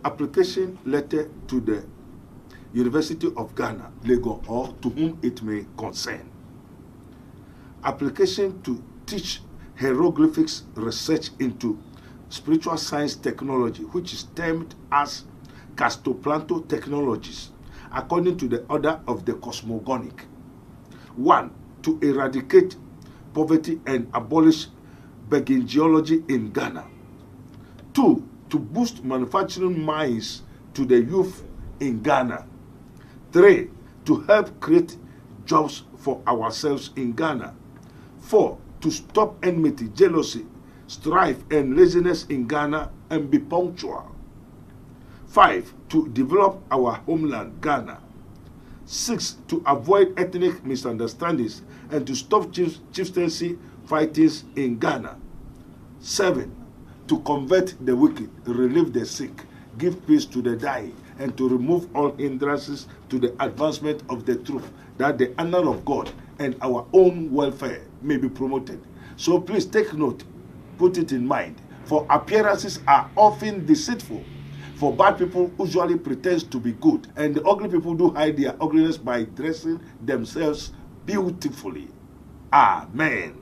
application letter to the University of Ghana, Lagos, or to whom it may concern. Application to teach hieroglyphics research into spiritual science technology, which is termed as Castoplanto Technologies, according to the order of the cosmogonic. 1. To eradicate poverty and abolish begging geology in Ghana. 2. To boost manufacturing minds to the youth in Ghana. 3. To help create jobs for ourselves in Ghana. 4. To stop enmity, jealousy, strife, and laziness in Ghana and be punctual. 5. To develop our homeland, Ghana. 6. To avoid ethnic misunderstandings and to stop chieftaincy fightings in Ghana. 7. To convert the wicked, relieve the sick, give peace to the dying, and to remove all hindrances to the advancement of the truth, that the honor of God and our own welfare may be promoted. So please take note, put it in mind, for appearances are often deceitful. For bad people usually pretend to be good, and the ugly people do hide their ugliness by dressing themselves beautifully. Amen.